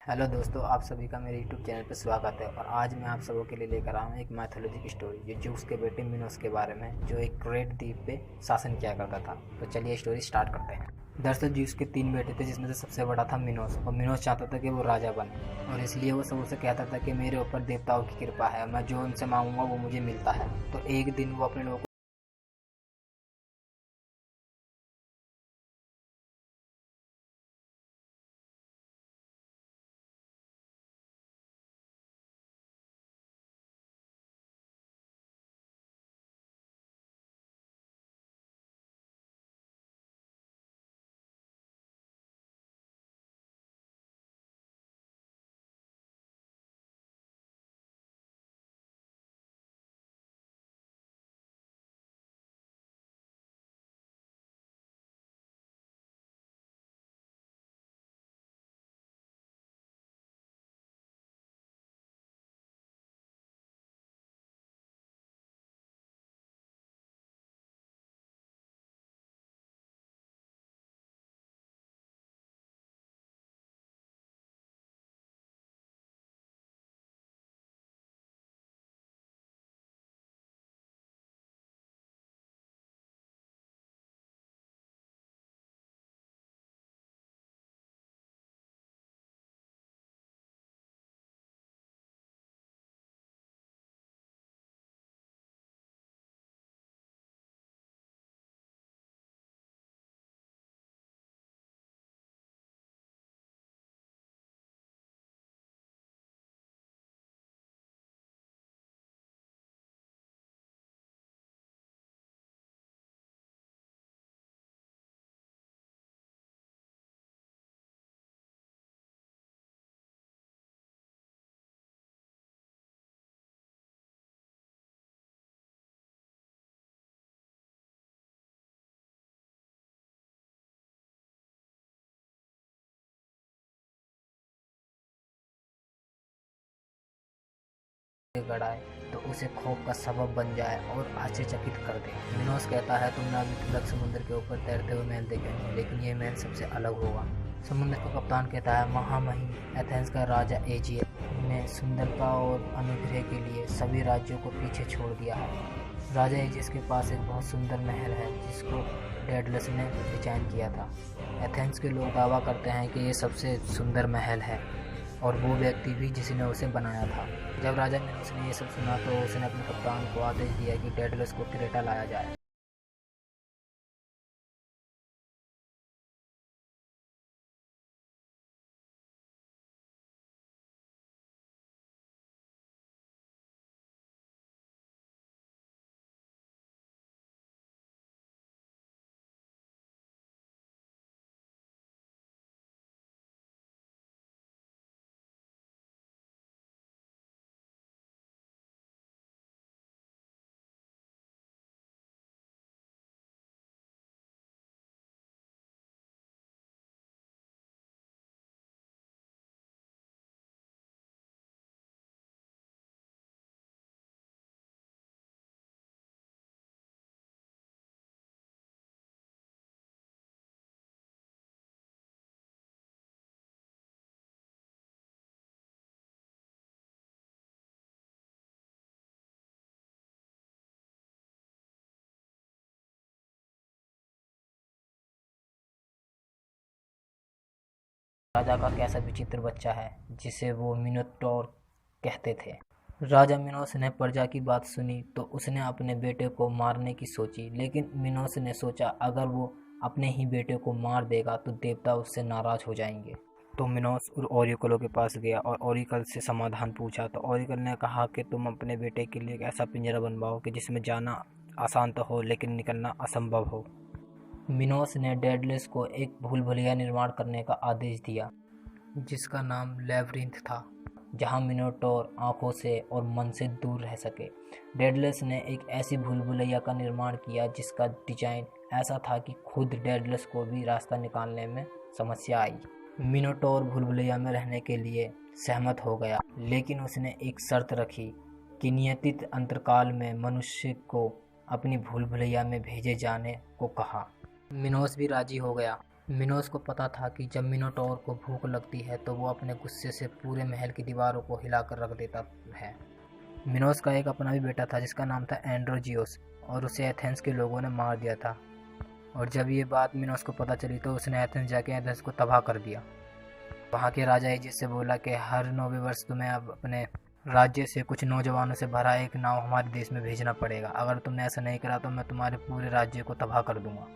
Hello दोस्तों, आप सभी का मेरे यूट्यूब चैनल पर स्वागत है। और आज मैं आप सबों के लिए लेकर आया हूँ एक मैथोलॉजी की स्टोरी जो ज़्यूस के बेटे मिनोस के बारे में, जो एक क्रेट द्वीप पे शासन किया करता था। तो चलिए स्टोरी स्टार्ट करते हैं। दरअसल ज़्यूस के 3 बेटे थे, जिसमें से सबसे बड़ा था मिनोस। और मिनोस चाहता था कि वो राजा बने, और इसलिए वो सबसे कहता था कि मेरे ऊपर देवताओं की कृपा है, मैं जो उनसे मांगूंगा वो मुझे मिलता है। तो एक दिन वो अपने लोगों गड़ाए तो उसे खौफ का सबब बन जाए और आश्चर्यचकित कर दे। मिनोस कहता है, तुमने अभी तक समुद्र के ऊपर तैरते हुए महल देखे हैं, लेकिन ये महल सबसे अलग होगा। समुद्र का कप्तान कहता है, महामहिम एथेंस का राजा एजियस ने सुंदरता और अनुग्रह के लिए सभी राज्यों को पीछे छोड़ दिया है। राजा एजियस के पास एक बहुत सुंदर महल है जिसको डेडलस ने डिजाइन किया था। एथेंस के लोग दावा करते हैं कि ये सबसे सुंदर महल है, और वो व्यक्ति भी जिसने उसे बनाया था। जब राजा मिनोस ने ये सब सुना तो उसने अपने कप्तान को आदेश दिया कि डेडलस को क्रेटा लाया जाए। राजा का कैसा विचित्र बच्चा है, जिसे वो मिनोटॉर कहते थे। राजा मिनोस ने प्रजा की बात सुनी तो उसने अपने बेटे को मारने की सोची, लेकिन मिनोस ने सोचा अगर वो अपने ही बेटे को मार देगा तो देवता उससे नाराज हो जाएंगे। तो मिनोस ओरिकलों के पास गया और ओरिकल से समाधान पूछा। तो ओरिकल ने कहा कि तुम अपने बेटे के लिए एक ऐसा पिंजरा बनवाओ कि जिसमें जाना आसान तो हो लेकिन निकलना असंभव हो। मिनोस ने डेडलिस को एक भूल भुलैया निर्माण करने का आदेश दिया, जिसका नाम लेबरिंथ था, जहां मिनोटोर आंखों से और मन से दूर रह सके। डेडलस ने एक ऐसी भूल भुलैया का निर्माण किया जिसका डिजाइन ऐसा था कि खुद डेडलस को भी रास्ता निकालने में समस्या आई। मिनोटोर भूल भुलैया में रहने के लिए सहमत हो गया, लेकिन उसने एक शर्त रखी कि नियतित अंतराल में मनुष्य को अपनी भूल भुलैया में भेजे जाने को कहा। मिनोस भी राजी हो गया मिनोस को पता था कि जब मिनोटॉर को भूख लगती है तो वो अपने गुस्से से पूरे महल की दीवारों को हिलाकर रख देता है। मिनोस का एक अपना भी बेटा था जिसका नाम था एंड्रोजियोस, और उसे एथेंस के लोगों ने मार दिया था। और जब ये बात मिनोस को पता चली तो उसने एथेंस जाके एथेंस को तबाह कर दिया। वहाँ के राजा एजिस से बोला कि हर 9वें वर्ष तुम्हें अब अपने राज्य से कुछ नौजवानों से भरा एक नाव हमारे देश में भेजना पड़ेगा। अगर तुमने ऐसा नहीं करा तो मैं तुम्हारे पूरे राज्य को तबाह कर दूंगा।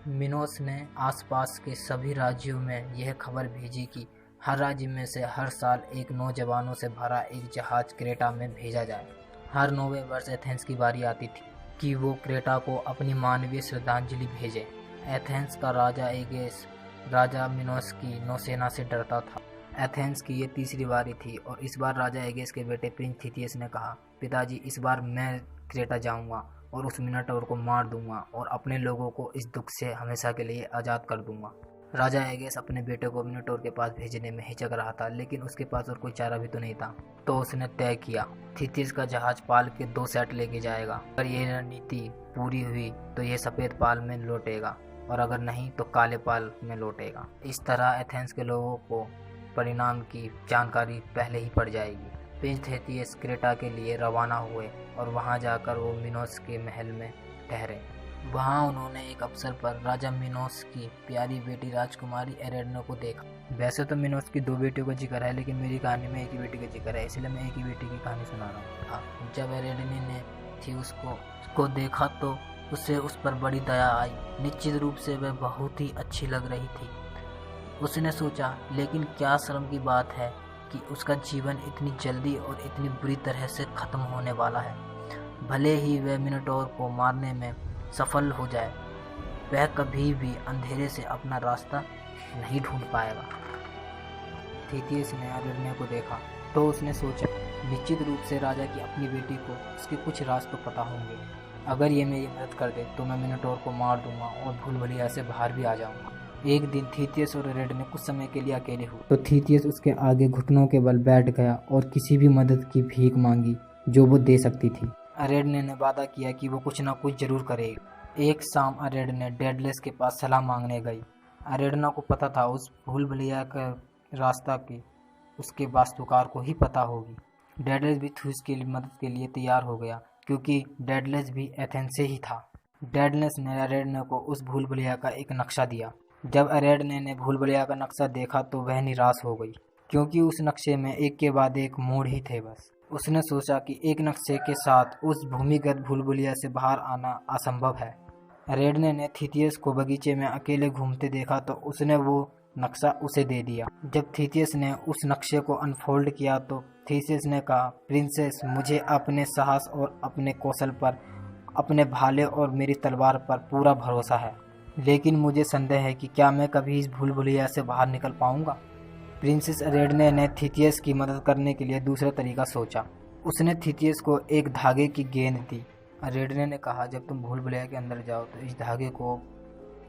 मिनोस ने आसपास के सभी राज्यों में यह खबर भेजी कि हर राज्य में से हर साल एक नौजवानों से भरा एक जहाज क्रेटा में भेजा जाए। हर 9वें वर्ष एथेंस की बारी आती थी कि वो क्रेटा को अपनी मानवीय श्रद्धांजलि भेजे। एथेंस का राजा एगेस राजा मिनोस की नौसेना से डरता था। एथेंस की ये तीसरी बारी थी और इस बार राजा एगेस के बेटे प्रिंस थीथियस ने कहा, पिताजी इस बार मैं क्रेटा जाऊंगा और उस मिनोटॉर को मार दूंगा और अपने लोगों को इस दुख से हमेशा के लिए आज़ाद कर दूंगा। राजा एगेस अपने बेटे को मिनोटॉर के पास भेजने में हिचक रहा था, लेकिन उसके पास और कोई चारा भी तो नहीं था। तो उसने तय किया थीथियस का जहाज पाल के 2 सेट लेके जाएगा। अगर ये रणनीति पूरी हुई तो ये सफ़ेद पाल में लौटेगा और अगर नहीं तो काले पाल में लौटेगा। इस तरह एथेंस के लोगों को परिणाम की जानकारी पहले ही पड़ जाएगी। प्रिंस थीथियस क्रेटा के लिए रवाना हुए और वहां जाकर वो मिनोस के महल में ठहरे। वहां उन्होंने एक अवसर पर राजा मिनोस की प्यारी बेटी राजकुमारी एरेडने को देखा। वैसे तो मिनोस की 2 बेटियों का जिक्र है, लेकिन मेरी कहानी में एक ही बेटी का जिक्र है, इसलिए मैं एक ही बेटी की कहानी सुना रहा हूँ। जब एरेडने ने थी उसको देखा तो उसे उस पर बड़ी दया आई। निश्चित रूप से वह बहुत ही अच्छी लग रही थी। उसने सोचा, लेकिन क्या शर्म की बात है कि उसका जीवन इतनी जल्दी और इतनी बुरी तरह से ख़त्म होने वाला है। भले ही वह मिनोटॉर को मारने में सफल हो जाए, वह कभी भी अंधेरे से अपना रास्ता नहीं ढूंढ पाएगा। थीथियस ने एरेडने को देखा तो उसने सोचा, निश्चित रूप से राजा की अपनी बेटी को उसके कुछ राज तो पता होंगे। अगर ये मेरी मदद कर दे तो मैं मिनोटॉर को मार दूंगा और भूल भुलैया से बाहर भी आ जाऊंगा। एक दिन थीथियस और एरेडने कुछ समय के लिए अकेले हुए तो थीथियस उसके आगे घुटनों के बल बैठ गया और किसी भी मदद की भीख मांगी जो वो दे सकती थी। एरेडने ने वादा किया कि वो कुछ ना कुछ जरूर करेगी। एक शाम एरेडने डेडलेस के पास सलाह मांगने गई। एरेडना को पता था उस भूल भुलैया का रास्ता की उसके वास्तुकार को ही पता होगी। डेडलेस भी थीथियस की मदद के लिए तैयार हो गया क्योंकि डेडलेस भी एथेंस से ही था। डेडलेस ने एरेडने को उस भूल भुलैया का एक नक्शा दिया। जब एरेडने ने भूल भुलैया का नक्शा देखा तो वह निराश हो गई क्योंकि उस नक्शे में एक के बाद एक मोड़ ही थे। बस उसने सोचा कि एक नक्शे के साथ उस भूमिगत भूल भुलैया से बाहर आना असंभव है। एरेडने ने थीथियस को बगीचे में अकेले घूमते देखा तो उसने वो नक्शा उसे दे दिया। जब थीथियस ने उस नक्शे को अनफोल्ड किया तो थीथियस ने कहा, प्रिंसेस, मुझे अपने साहस और अपने कौशल पर, अपने भाले और मेरी तलवार पर पूरा भरोसा है, लेकिन मुझे संदेह है कि क्या मैं कभी इस भूल भुलैया से बाहर निकल पाऊंगा। प्रिंसेस एरेडने ने थीथियस की मदद करने के लिए दूसरा तरीका सोचा। उसने थीथियस को एक धागे की गेंद दी। एरेडने ने कहा, जब तुम भूल भुलैया के अंदर जाओ तो इस धागे को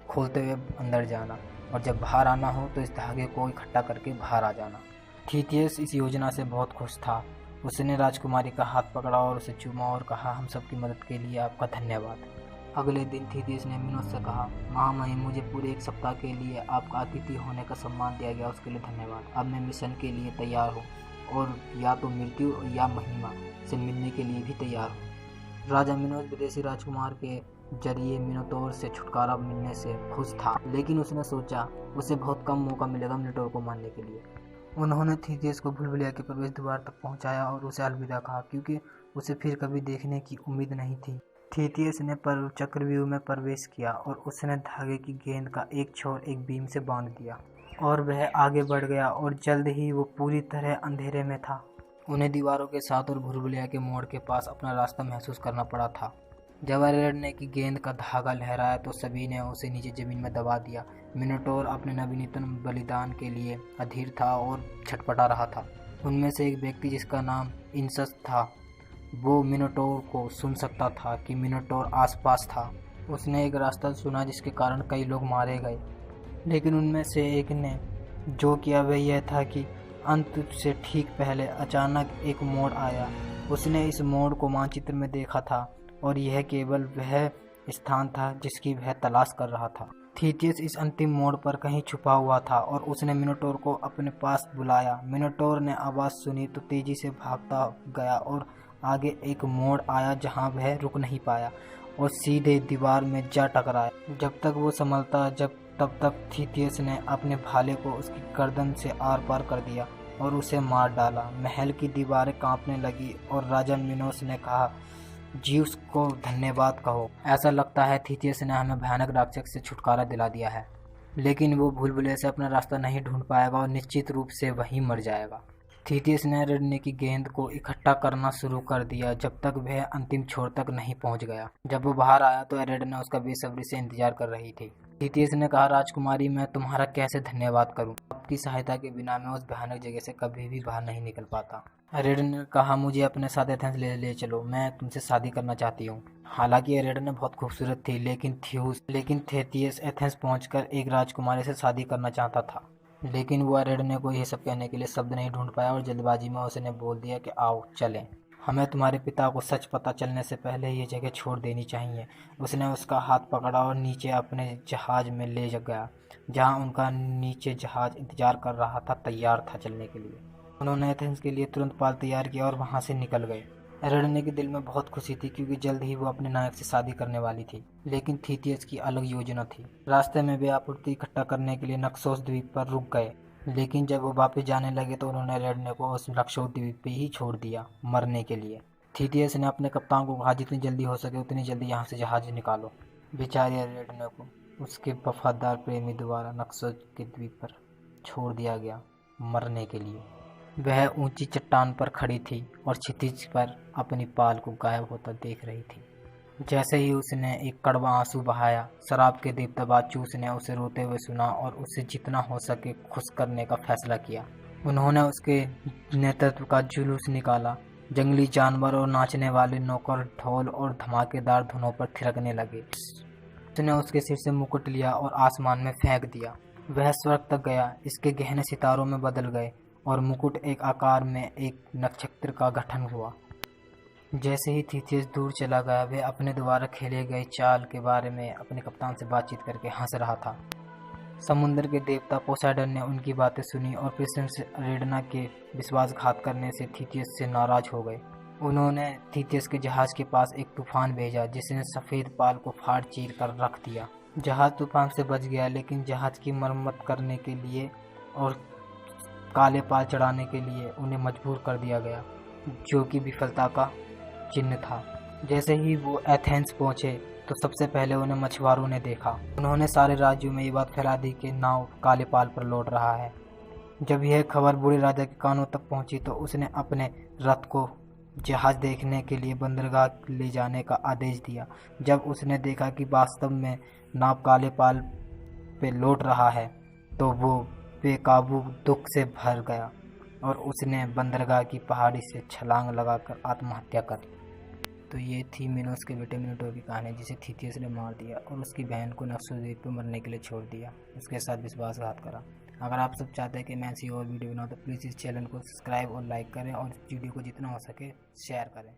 खोलते हुए अंदर जाना और जब बाहर आना हो तो इस धागे को इकट्ठा करके बाहर आ जाना। थीथियस इस योजना से बहुत खुश था। उसने राजकुमारी का हाथ पकड़ा और उसे चूमा और कहा, हम सबकी मदद के लिए आपका धन्यवाद। अगले दिन थीथियस ने मिनोस से कहा, महामहिम, मुझे पूरे 1 सप्ताह के लिए आपका अतिथि होने का सम्मान दिया गया, उसके लिए धन्यवाद। अब मैं मिशन के लिए तैयार हूँ और या तो मृत्यु या महिमा से मिलने के लिए भी तैयार हूँ। राजा मिनोस विदेशी राजकुमार के जरिए मिनोटॉर से छुटकारा मिलने से खुश था, लेकिन उसने सोचा उसे बहुत कम मौका मिलेगा मिनोटॉर को मारने के लिए। उन्होंने थीथियस को भूल भुलैया के प्रवेश द्वार तक पहुँचाया और उसे अलविदा कहा क्योंकि उसे फिर कभी देखने की उम्मीद नहीं थी। थीथियस ने चक्रव्यूह में प्रवेश किया और उसने धागे की गेंद का एक छोर एक बीम से बांध दिया और वह आगे बढ़ गया और जल्द ही वो पूरी तरह अंधेरे में था। उन्हें दीवारों के साथ और भूल भुलैया के मोड़ के पास अपना रास्ता महसूस करना पड़ा था। जब एरेडने की गेंद का धागा लहराया तो सभी ने उसे नीचे जमीन में दबा दिया। मिनोटॉर अपने नवीनतम बलिदान के लिए अधीर था और छटपटा रहा था। उनमें से एक व्यक्ति जिसका नाम इनसस था, वो मिनोटॉर को सुन सकता था कि मिनोटॉर आसपास था। उसने एक रास्ता सुना जिसके कारण कई लोग मारे गए, लेकिन उनमें से एक ने जो किया वह यह था कि अंत से ठीक पहले अचानक एक मोड़ आया। उसने इस मोड़ को मानचित्र में देखा था और यह केवल वह स्थान था जिसकी वह तलाश कर रहा था। थीथियस इस अंतिम मोड़ पर कहीं छुपा हुआ था और उसने मिनोटोर को अपने पास बुलाया। मिनोटोर ने आवाज़ सुनी तो तेजी से भागता गया और आगे एक मोड़ आया जहां वह रुक नहीं पाया और सीधे दीवार में जा टकराया। जब तक वो संभलता तब तक थीथियस ने अपने भाले को उसकी गर्दन से आर पार कर दिया और उसे मार डाला। महल की दीवारें कांपने लगी और राजा मिनोस ने कहा, ज्यूस को धन्यवाद कहो। ऐसा लगता है थीथियस ने हमें भयानक राक्षस से छुटकारा दिला दिया है, लेकिन वो भूल भुलैया से अपना रास्ता नहीं ढूंढ पाएगा और निश्चित रूप से वहीं मर जाएगा। थीथियस ने एरिडने की गेंद को इकट्ठा करना शुरू कर दिया जब तक वह अंतिम छोर तक नहीं पहुंच गया। जब वो बाहर आया तो एरिडने उसका बेसब्री से इंतजार कर रही थी। थीथियस ने कहा, राजकुमारी, मैं तुम्हारा कैसे धन्यवाद करूं? आपकी सहायता के बिना मैं उस भयानक जगह से कभी भी बाहर नहीं निकल पाता। एरिडने ने कहा, मुझे अपने साथ एथेंस ले चलो, मैं तुमसे शादी करना चाहती हूँ। हालांकि एरिडने बहुत खूबसूरत थी, लेकिन थीथियस एथेंस पहुंचकर एक राजकुमारी से शादी करना चाहता था। लेकिन वो एरिडने को यह सब कहने के लिए शब्द नहीं ढूंढ पाया और जल्दबाजी में उसने बोल दिया कि आओ चलें, हमें तुम्हारे पिता को सच पता चलने से पहले ये जगह छोड़ देनी चाहिए। उसने उसका हाथ पकड़ा और नीचे अपने जहाज में ले गया, जहां उनका नीचे जहाज इंतजार कर रहा था, तैयार था चलने के लिए। उन्होंने एथेंस के लिए तुरंत पाल तैयार किया और वहां से निकल गए। एरिडने के दिल में बहुत खुशी थी क्योंकि जल्द ही वो अपने नायक से शादी करने वाली थी, लेकिन थीथियस की अलग योजना थी। रास्ते में वे आपूर्ति इकट्ठा करने के लिए नक्सोस द्वीप पर रुक गए, लेकिन जब वो वापस जाने लगे तो उन्होंने एरिडने को उस नक्सोस द्वीप पे ही छोड़ दिया मरने के लिए। थीथियस ने अपने कप्तान को कहा, जितनी जल्दी हो सके उतनी जल्दी यहाँ से जहाज निकालो। बेचारे एरिडने को उसके वफादार प्रेमी द्वारा नक्सोस के द्वीप पर छोड़ दिया गया मरने के लिए। वह ऊंची चट्टान पर खड़ी थी और क्षितिज पर अपनी पाल को गायब होता देख रही थी। जैसे ही उसने एक कड़वा आंसू बहाया, शराब के देवता बाचूस ने उसे रोते हुए सुना और उसे जितना हो सके खुश करने का फैसला किया। उन्होंने उसके नेतृत्व का जुलूस निकाला। जंगली जानवर और नाचने वाले नौकर ढोल और धमाकेदार धुनों पर थिरकने लगे। उसने उसके सिर से मुकुट लिया और आसमान में फेंक दिया। वह स्वर्ग तक गया, इसके गहने सितारों में बदल गए और मुकुट एक आकार में एक नक्षत्र का गठन हुआ। जैसे ही थीथियस दूर चला गया, वह अपने द्वारा खेले गए चाल के बारे में अपने कप्तान से बातचीत करके हंस रहा था। समुद्र के देवता पोसाइडन ने उनकी बातें सुनी और प्रिंसेस एरिडना के विश्वासघात करने से थीथियस से नाराज हो गए। उन्होंने थीथियस के जहाज के पास एक तूफान भेजा जिसने सफ़ेद पाल को फाड़ चीर कर रख दिया। जहाज तूफान से बच गया, लेकिन जहाज की मरम्मत करने के लिए और काले पाल चढ़ाने के लिए उन्हें मजबूर कर दिया गया, जो कि विफलता का चिन्ह था। जैसे ही वो एथेंस पहुंचे तो सबसे पहले उन्हें मछुआरों ने देखा। उन्होंने सारे राज्यों में ये बात फैला दी कि नाव काले पाल पर लौट रहा है। जब यह खबर बूढ़े राजा के कानों तक पहुंची तो उसने अपने रथ को जहाज देखने के लिए बंदरगाह ले जाने का आदेश दिया। जब उसने देखा कि वास्तव में नाव काले पाल पे लौट रहा है तो वो बेकाबू दुख से भर गया और उसने बंदरगाह की पहाड़ी से छलांग लगाकर आत्महत्या कर ली। तो ये थी मिनोस के बेटे मिनोटोर की कहानी, जिसे थीथियस ने मार दिया और उसकी बहन को नक्सोस द्वीप पर मरने के लिए छोड़ दिया, उसके साथ विश्वासघात करा। अगर आप सब चाहते हैं कि मैं ऐसी और वीडियो बनाऊँ तो प्लीज़ इस चैनल को सब्सक्राइब और लाइक करें और इस वीडियो को जितना हो सके शेयर करें।